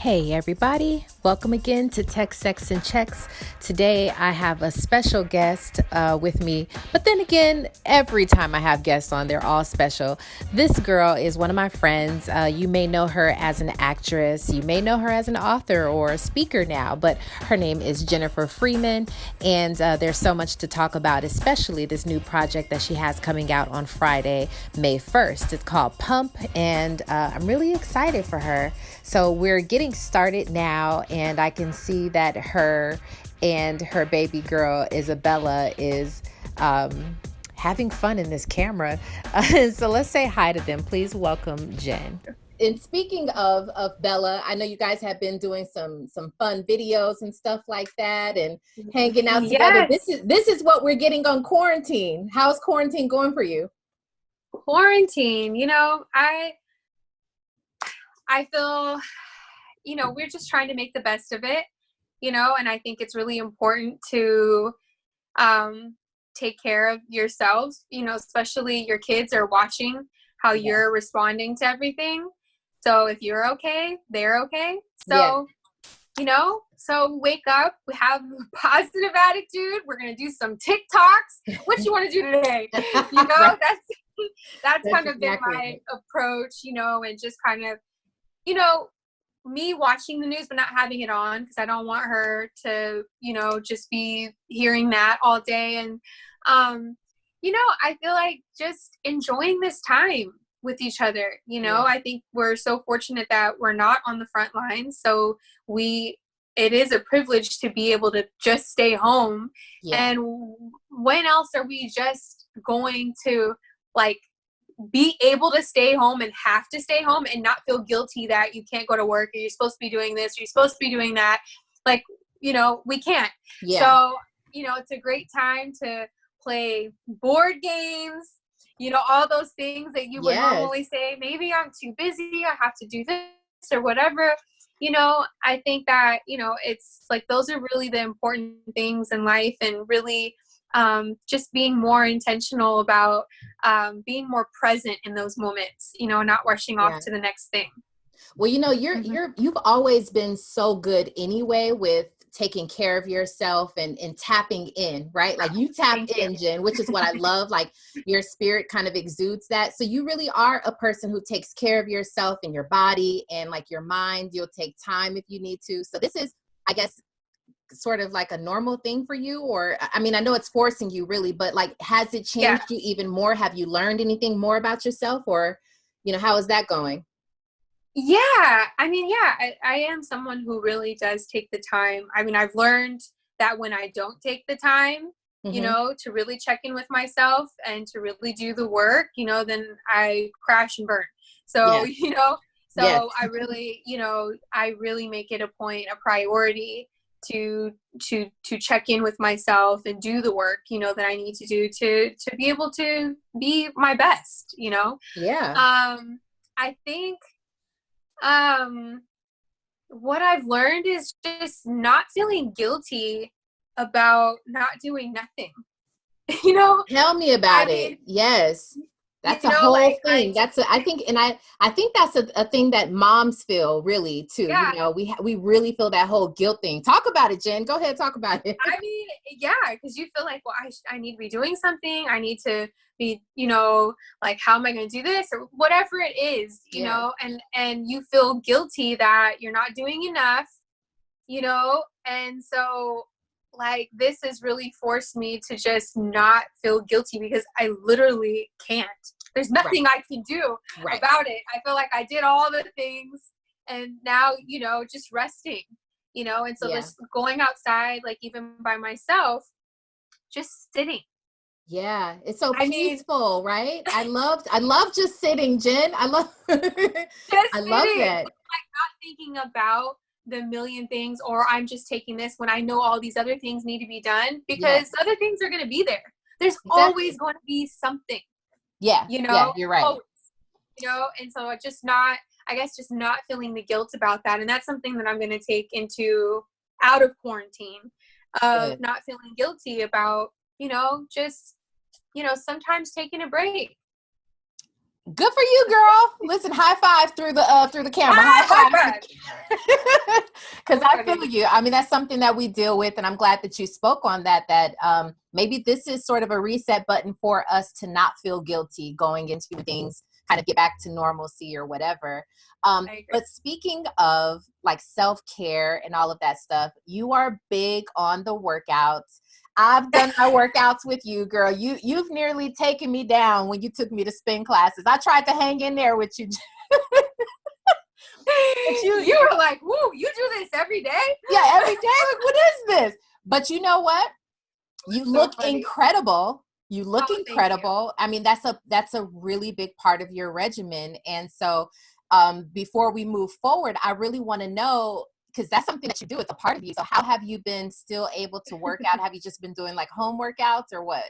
Hey everybody, welcome again to Tech, Sex, and Checks. Today I have a special guest with me, but then again, every time I have guests on, they're all special. This girl is one of my friends. You may know her as an actress, you may know her as an author or a speaker now, but her name is Jennifer Freeman, and there's so much to talk about, especially this new project that she has coming out on Friday, May 1st. It's called Pump, and I'm really excited for her. So we're getting started now, and I can see that her and her baby girl Isabella is having fun in this camera. So let's say hi to them. Please welcome Jen. And speaking of Bella, I know you guys have been doing some fun videos and stuff like that, and hanging out together. Yes, This is what we're getting on quarantine. How's quarantine going for you? quarantine. I feel, we're just trying to make the best of it, and I think it's really important to take care of yourselves, especially your kids are watching how you're responding to everything. So if you're okay, they're okay. So, so wake up, we have a positive attitude. We're going to do some TikToks. What you want to do today? Right. That's kind of been exactly my approach, and just kind of, you know, me watching the news but not having it on because I don't want her to, just be hearing that all day. And, I feel like just enjoying this time with each other. I think we're so fortunate that we're not on the front lines. So it is a privilege to be able to just stay home. Yeah. And when else are we just going to like be able to stay home and have to stay home and not feel guilty that you can't go to work or you're supposed to be doing this or you're supposed to be doing that? Like, we can't. Yeah. So, it's a great time to play board games, all those things that you would normally say, maybe I'm too busy, I have to do this or whatever. I think that, it's like those are really the important things in life, and really just being more intentional about being more present in those moments, not rushing off to the next thing. Well, you've always been so good anyway with taking care of yourself and tapping in, right? Like you tap in, Jen, which is what I love. Like your spirit kind of exudes that. So you really are a person who takes care of yourself and your body and like your mind. You'll take time if you need to. So this is, I guess, sort of like a normal thing for you, or I mean, I know it's forcing you really, but like, has it changed you even more? Have you learned anything more about yourself, or, how is that going? Yeah. I mean, I am someone who really does take the time. I mean, I've learned that when I don't take the time, to really check in with myself and to really do the work, then I crash and burn. So, I really, I really make it a priority to check in with myself and do the work, that I need to do to be able to be my best, I think what I've learned is just not feeling guilty about not doing nothing. Tell me about it. Yes. That's a whole thing. I think that's a thing that moms feel really too. Yeah. We really feel that whole guilt thing. Talk about it, Jen. Go ahead, talk about it. I mean, because you feel like, well, I need to be doing something. I need to be, like, how am I going to do this or whatever it is, and you feel guilty that you're not doing enough, and so like this has really forced me to just not feel guilty because I literally can't. There's nothing I can do about it. I feel like I did all the things and now, just resting, and so just going outside, like even by myself, just sitting. Yeah, it's so peaceful, right? I love just sitting, Jen. I love I love that. Like not thinking about the million things, or I'm just taking this when I know all these other things need to be done, because other things are going to be there. There's always going to be something. Yeah. You're right. Always, and so just not feeling the guilt about that. And that's something that I'm going to take out of quarantine, of not feeling guilty about, just, sometimes taking a break. Good for you, girl. Listen, high five through the camera. High five. Because I feel you. I mean, that's something that we deal with. And I'm glad that you spoke on that, maybe this is sort of a reset button for us to not feel guilty going into things, kind of get back to normalcy or whatever. But speaking of like self-care and all of that stuff, you are big on the workouts. I've done my workouts with you, girl. You've nearly taken me down when you took me to spin classes. I tried to hang in there with you. You were like, woo, you do this every day? Yeah, every day. Like, what is this? But you know what? You look incredible. You look incredible. I mean, that's a really big part of your regimen. And so before we move forward, I really want to know, because that's something that you do. It's a part of you. So how have you been still able to work out? Have you just been doing like home workouts or what?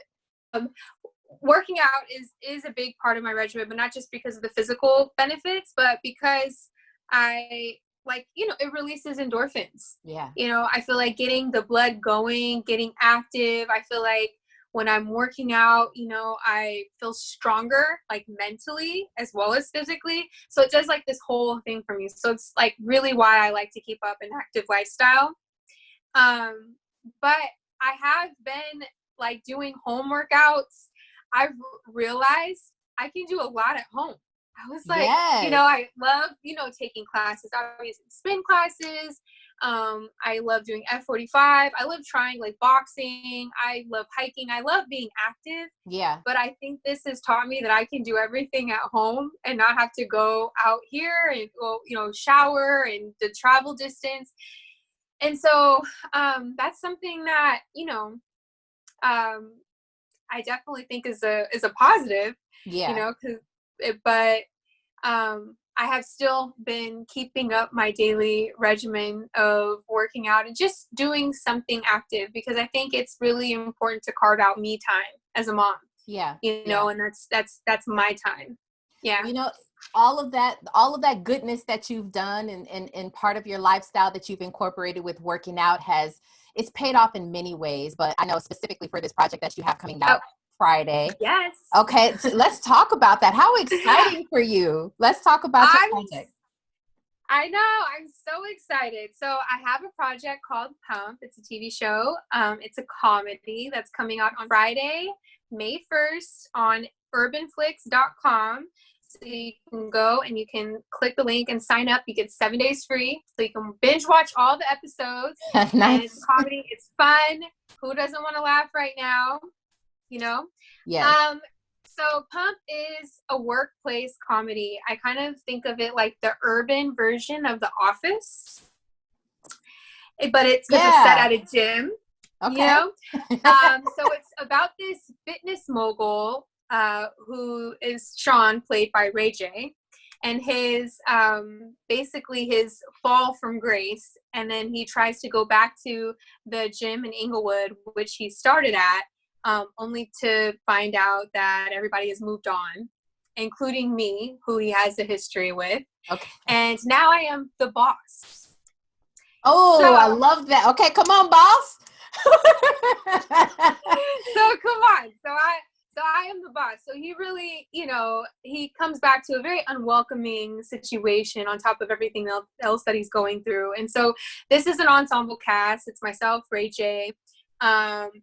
Working out is a big part of my regimen, but not just because of the physical benefits, but because I like, it releases endorphins. Yeah. I feel like getting the blood going, getting active. I feel like when I'm working out, I feel stronger, like mentally as well as physically. So it does like this whole thing for me. So it's like really why I like to keep up an active lifestyle. But I have been like doing home workouts. I've realized I can do a lot at home. I was like, yes. I love, taking classes. I was in spin classes. I love doing F45. I love trying like boxing. I love hiking. I love being active. Yeah. But I think this has taught me that I can do everything at home and not have to go out here and go, shower and the travel distance. And so that's something that, I definitely think is a positive. Yeah. But I have still been keeping up my daily regimen of working out and just doing something active, because I think it's really important to carve out me time as a mom. Yeah. And that's my time. Yeah. All of that goodness that you've done and part of your lifestyle that you've incorporated with working out it's paid off in many ways, but I know specifically for this project that you have coming out Friday. Yes. Okay. So let's talk about that. How exciting for you. Let's talk about your project. I know. I'm so excited. So I have a project called Pump. It's a TV show. It's a comedy that's coming out on Friday, May 1st on urbanflix.com. So you can go and you can click the link and sign up. You get 7 days free. So you can binge watch all the episodes. Nice. And it's a comedy. It's fun. Who doesn't want to laugh right now? Yeah. So Pump is a workplace comedy. I kind of think of it like the urban version of The Office, but it's because it's set at a gym. Okay. So it's about this fitness mogul who is Sean, played by Ray J, and his basically his fall from grace, and then he tries to go back to the gym in Inglewood, which he started at. Only to find out that everybody has moved on, including me, who he has a history with. Okay. And now I am the boss. Oh, I love that. Okay, come on, boss. So come on. So I am the boss. So he really, he comes back to a very unwelcoming situation on top of everything else that he's going through. And so this is an ensemble cast. It's myself, Ray J.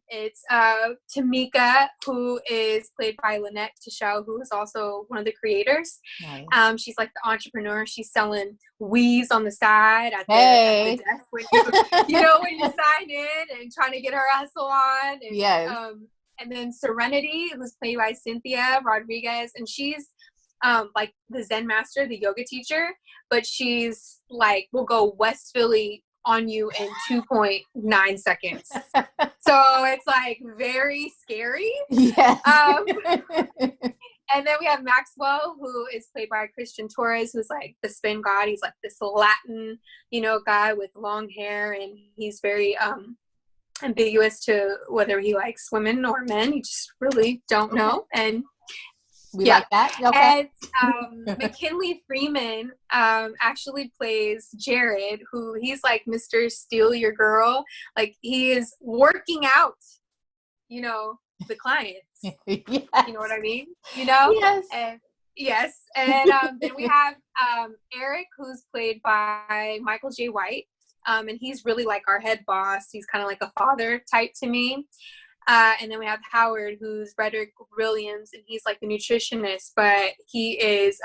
It's Tamika, who is played by Lynette Tichau, who is also one of the creators. Nice. She's like the entrepreneur. She's selling weaves on the side at the desk when when you sign in and trying to get her hustle on. And, yes. And then Serenity, who's played by Cynthia Rodriguez, and she's like the Zen master, the yoga teacher, but she's like will go West Philly on you in 2.9 seconds. So it's like very scary. Yes. And then we have Maxwell, who is played by Christian Torres, who's like the spin god. He's like this Latin, guy with long hair, and he's very ambiguous to whether he likes women or men. You just really don't know. And we like that. Okay. And McKinley Freeman actually plays Jared, who he's like Mr. Steal Your Girl. Like he is working out, the clients. Yes. You know what I mean? Yes. Yes. And then we have Eric, who's played by Michael J. White. And he's really like our head boss. He's kind of like a father type to me. And then we have Howard, who's Frederick Williams, and he's like the nutritionist, but he is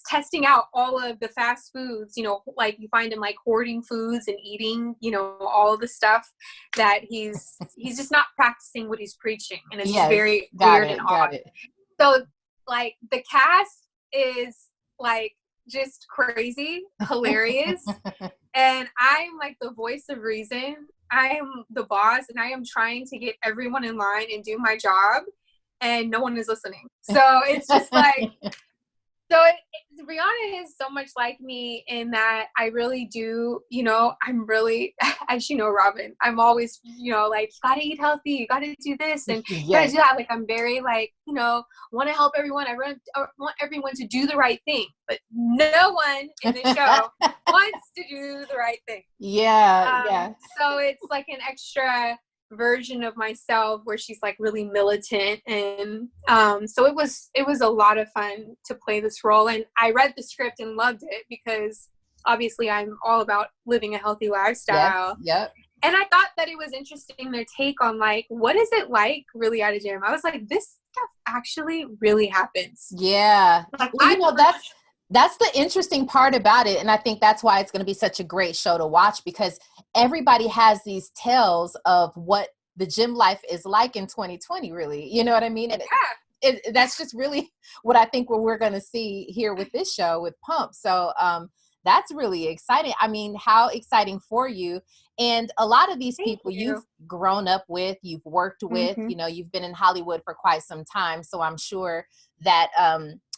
testing out all of the fast foods, you know, like you find him like hoarding foods and eating, you know, all the stuff that he's just not practicing what he's preaching. And it's just Yes, very got weird and it, odd. got it. So like the cast is like just crazy, hilarious. And I'm like the voice of reason. I am the boss, and I am trying to get everyone in line and do my job, and no one is listening. So it's just like, Rihanna is so much like me in that I really do, you know, I'm really, as you know, Robin, I'm always, you know, like, you gotta eat healthy, you gotta do this, and you gotta do that. Like, I'm very like, you know, want to help everyone. I want everyone to do the right thing, but no one in the show wants to do the right thing. Yeah. So it's like an extra version of myself where she's like really militant, and so it was a lot of fun to play this role. And I read the script and loved it because obviously I'm all about living a healthy lifestyle. Yep. And I thought that it was interesting, their take on like, what is it like really at a gym? I was like, this stuff actually really happens. Yeah. Like, well, you know, that's the interesting part about it. And I think that's why it's going to be such a great show to watch, because everybody has these tales of what the gym life is like in 2020, really. You know what I mean? And that's just really what I think what we're going to see here with this show with Pump. So that's really exciting. I mean, how exciting for you. And a lot of these people you've grown up with, you've worked with, you know, you've been in Hollywood for quite some time. So I'm sure that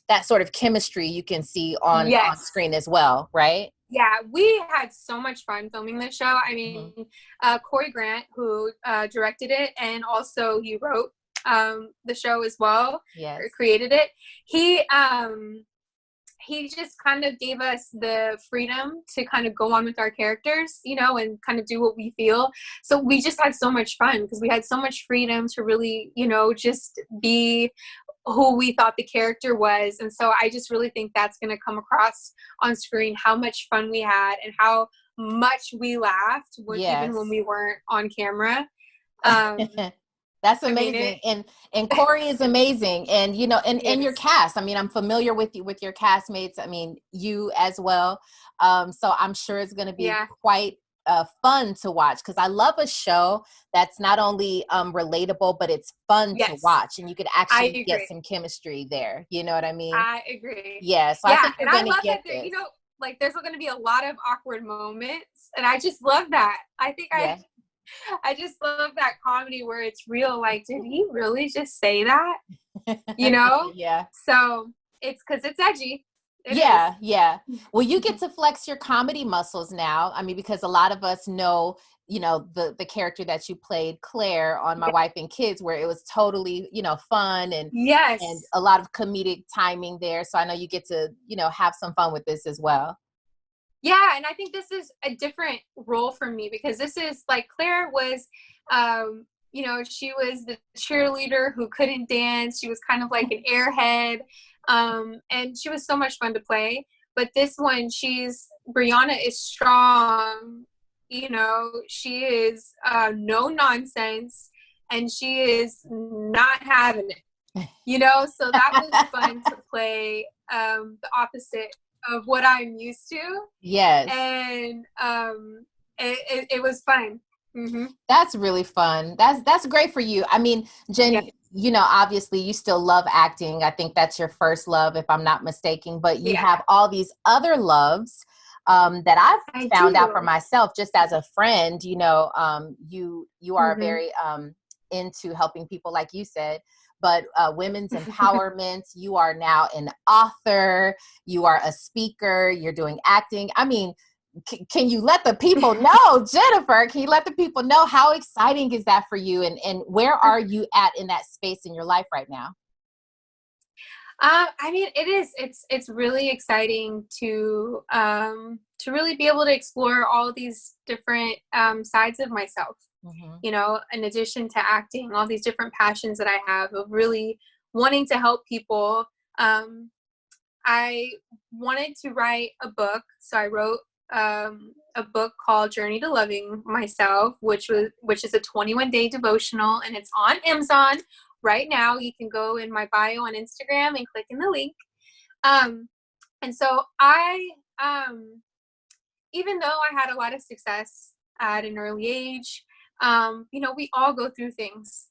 that sort of chemistry you can see on screen as well, right? Yeah, we had so much fun filming this show. I mean, Corey Grant, who directed it, and also he wrote the show as well, or created it. He just kind of gave us the freedom to kind of go on with our characters, you know, and kind of do what we feel. So we just had so much fun because we had so much freedom to really, you know, just be who we thought the character was. And so I just really think that's going to come across on screen, how much fun we had and how much we laughed even when we weren't on camera. That's amazing. And Corey is amazing. And, you know, and your cast, I mean, I'm familiar with you, with your castmates. I mean, you as well. So I'm sure it's going to be quite fun to watch, because I love a show that's not only relatable, but it's fun to watch, and you could actually get some chemistry there. You know what I mean? I agree. Yeah. So I think and I love that there, you know, like there's going to be a lot of awkward moments, and I just love that. I think I just love that comedy where it's real. Like, did he really just say that? You know? So it's because it's edgy. It is. Well, you get to flex your comedy muscles now. I mean, because a lot of us know, you know, the character that you played, Claire, on My Wife and Kids, where it was totally, you know, fun and a lot of comedic timing there. So I know you get to, you know, have some fun with this as well. Yeah, and I think this is a different role for me, because this is like, Claire was, you know, she was the cheerleader who couldn't dance. She was kind of like an airhead, and she was so much fun to play. But this one, Brianna is strong, you know, she is no nonsense, and she is not having it, you know, so that was fun to play the opposite of what I'm used to. And it was fun. That's really fun. That's great for you. I mean, Jen, you know, obviously you still love acting. I think that's your first love, if I'm not mistaken, but you have all these other loves that I've found out for myself just as a friend. You know, you are very into helping people, like you said, but women's empowerment. You are now an author. You are a speaker. You're doing acting. I mean, can you let the people know, Jennifer, can you let the people know how exciting is that for you? And where are you at in that space in your life right now? I mean, it's really exciting to really be able to explore all these different sides of myself. You know, in addition to acting, all these different passions that I have of really wanting to help people, I wanted to write a book. So I wrote a book called Journey to Loving Myself, which is a 21-day devotional, and it's on Amazon right now. You can go in my bio on Instagram and click in the link. And so I, even though I had a lot of success at an early age, we all go through things.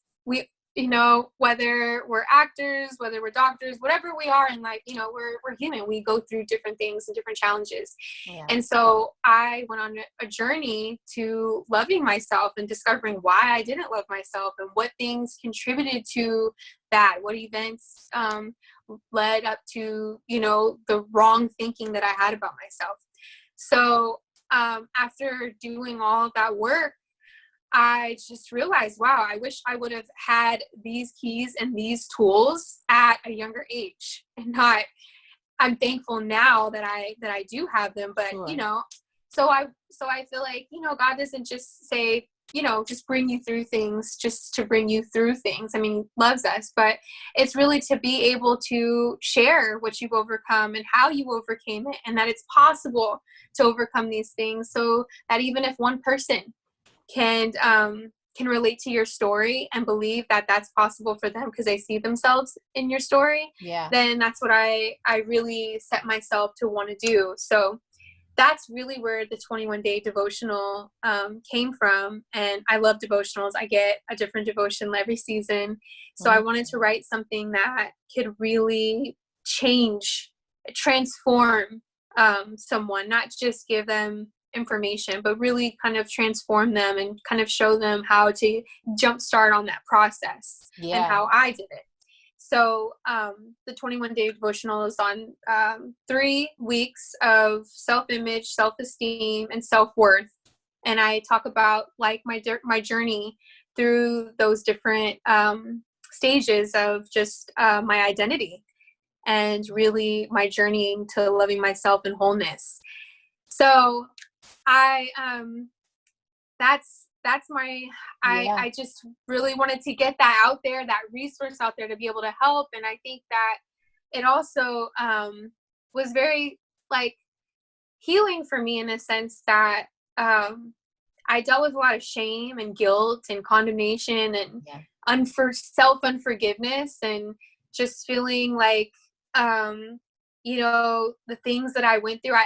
Whether we're actors, whether we're doctors, whatever we are in life, we're human. We go through different things and different challenges. Yeah. And so I went on a journey to loving myself and discovering why I didn't love myself and what things contributed to that, what events led up to, the wrong thinking that I had about myself. So after doing all of that work, I just realized, wow, I wish I would have had these keys and these tools at a younger age, and not. I'm thankful now that I do have them, but sure. So I feel like, God doesn't just say, just bring you through things just to bring you through things. I mean, He loves us, but it's really to be able to share what you've overcome and how you overcame it, and that it's possible to overcome these things, so that even if one person can relate to your story and believe that that's possible for them because they see themselves in your story, then that's what I really set myself to want to do. So that's really where the 21-day devotional came from. And I love devotionals. I get a different devotion every season. So I wanted to write something that could really transform someone, not just give them information, but really kind of transform them and kind of show them how to jumpstart on that process and how I did it. So the 21-day devotional is on 3 weeks of self-image, self-esteem, and self-worth. And I talk about like my journey through those different stages of just my identity and really my journey to loving myself and wholeness. So that's my, I just really wanted to get that out there, that resource out there to be able to help. And I think that it also was very like healing for me in a sense that I dealt with a lot of shame and guilt and condemnation and self-unforgiveness, and just feeling like, the things that I went through,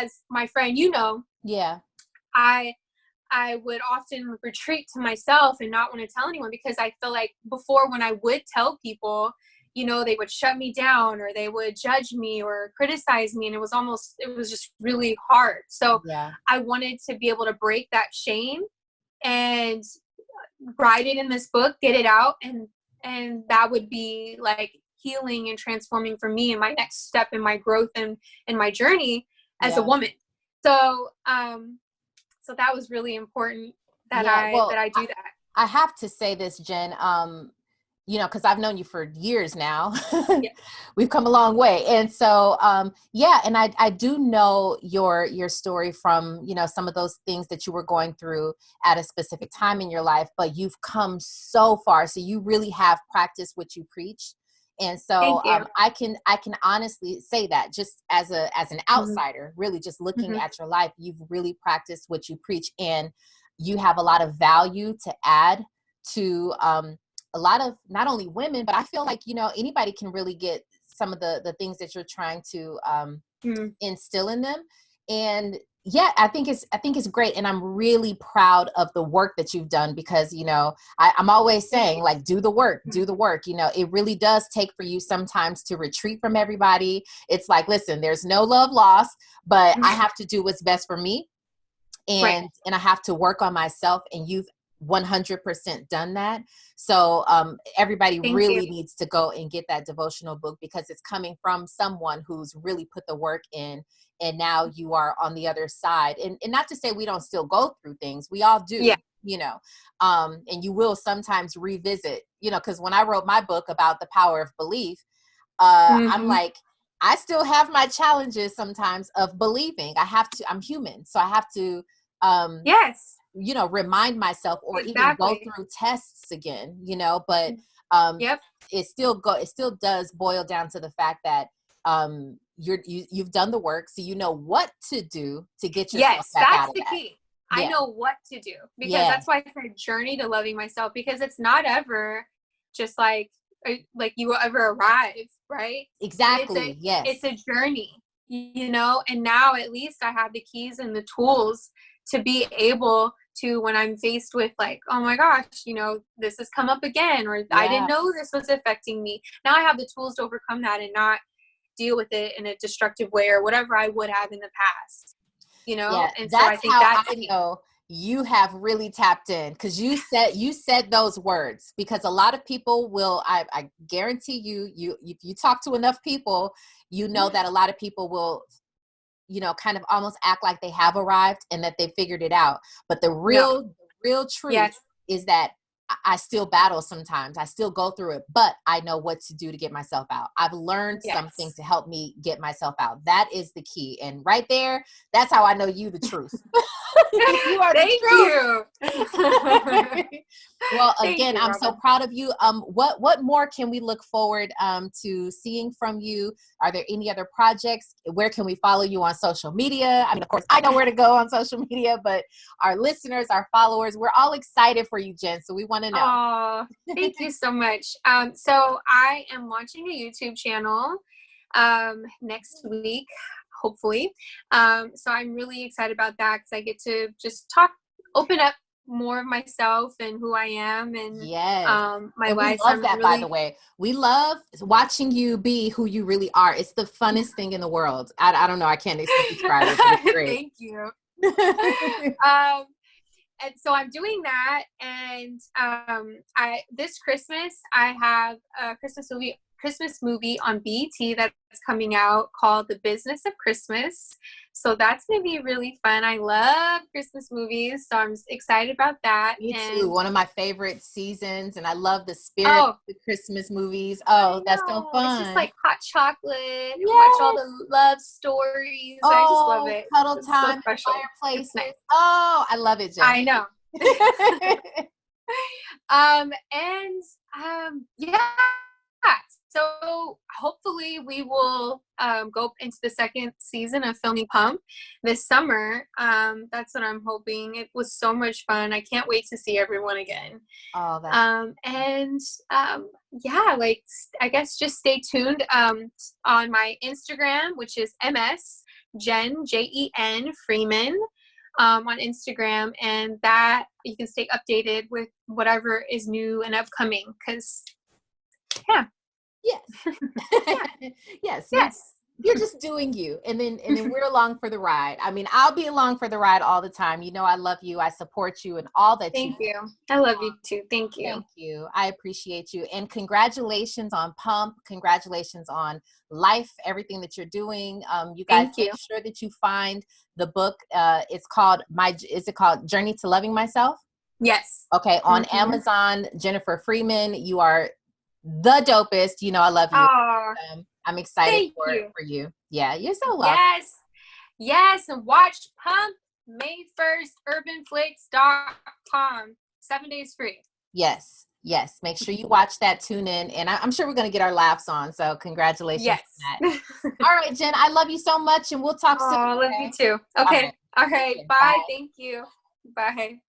as my friend, I would often retreat to myself and not want to tell anyone, because I feel like before, when I would tell people, they would shut me down or they would judge me or criticize me. And it was just really hard. So I wanted to be able to break that shame and write it in this book, get it out. And that would be like healing and transforming for me and my next step in my growth and in my journey as a woman. So, so that was really important that I do that. I have to say this, Jen, because I've known you for years now. We've come a long way. And so, and I do know your story from, some of those things that you were going through at a specific time in your life, but you've come so far. So you really have practiced what you preach. And so I can honestly say that just as an outsider, really just looking at your life, you've really practiced what you preach, and you have a lot of value to add to a lot of not only women, but I feel like, anybody can really get some of the things that you're trying to instill in them. And I think it's great. And I'm really proud of the work that you've done, because, I'm always saying, like, do the work. It really does take for you sometimes to retreat from everybody. It's like, listen, there's no love lost, but I have to do what's best for me. And I have to work on myself. And you've 100% done that. So everybody really needs to go and get that devotional book, because it's coming from someone who's really put the work in, and now you are on the other side. And not to say we don't still go through things, we all do, and you will sometimes revisit, because when I wrote my book about the power of belief, I'm like, I still have my challenges sometimes of believing. I'm human, so I have to remind myself, or even go through tests again, but Yep. It still does boil down to the fact that you've done the work, so you know what to do to get yourself Yes, back that's out of the that. key. I Yeah. know what to do, because Yeah. that's why I said journey to loving myself, because it's not ever just like you will ever arrive, right? Exactly. It's Yes. a journey, and now at least I have the keys and the tools to be able to, when I'm faced with like, oh my gosh, this has come up again, or I Yeah. didn't know this was affecting me. Now I have the tools to overcome that and not deal with it in a destructive way or whatever I would have in the past. Yeah, And so I that's think how that's I know you have really tapped in, because you said those words. Because a lot of people will, I guarantee you if you talk to enough people, you know that a lot of people will, kind of almost act like they have arrived and that they figured it out. But the no. real truth Yes. is that I still battle sometimes. I still go through it, but I know what to do to get myself out. I've learned something Yes. to help me get myself out. That is the key. And right there, that's how I know you the truth. You are the Thank truth. you. Well, Thank again, you, I'm so Robin. proud of you. What more can we look forward to seeing from you? Are there any other projects? Where can we follow you on social media? I mean, of course, I know where to go on social media, but our listeners, our followers, we're all excited for you, Jen. So we want to know. Oh, thank you so much. So I am launching a YouTube channel next week, hopefully. So I'm really excited about that, because I get to just open up more of myself and who I am, and Yes. my And we life. So love I'm that, by really the way. We love watching you be who you really are. It's the funnest thing in the world. I don't know. I can't describe it, but it's great. Thank you. And so I'm doing that, and I this Christmas I have a Christmas movie on BET that's coming out called The Business of Christmas. So that's gonna be really fun. I love Christmas movies, so I'm excited about that. Me too. And One of my favorite seasons, and I love the spirit of the Christmas movies. Oh, I that's so know, it's just fun. like hot chocolate and watch all Yes. the love stories. I just love Oh, it. cuddle It's so time, special. It's fireplaces. nice. Oh, I love it, Jen. I know. And yeah, so hopefully we will go into the second season of filming Pump this summer. That's what I'm hoping. It was so much fun. I can't wait to see everyone again. Oh, that's And yeah, like I guess just stay tuned on my Instagram, which is Jen Freeman on Instagram, and that you can stay updated with whatever is new and upcoming, because yeah. yes. Yeah. Yes, Yes. you're just doing you, and then we're along for the ride. I mean, I'll be along for the ride all the time. I love you, I support you, and all that you Thank do. you. I love you too. Thank you. Thank you. I appreciate you. And congratulations on Pump. Congratulations on life, everything that you're doing. You guys Thank make you. sure that you find the book. It's called is it called Journey to Loving Myself? Yes. Okay. On Amazon, Jennifer Freeman, you are the dopest. I love you. Oh, I'm excited thank you. for you. Yeah, you're so lovely. Yes. Yes. And watch Pump May 1st, urbanflix.com. 7 days free. Yes. Yes. Make sure you watch that, tune in, and I'm sure we're going to get our laughs on. So congratulations Yes. on that. All right, Jen, I love you so much, and we'll talk soon. Oh, I love you too. All Okay. right. All right. Bye. Bye. Thank you. Bye.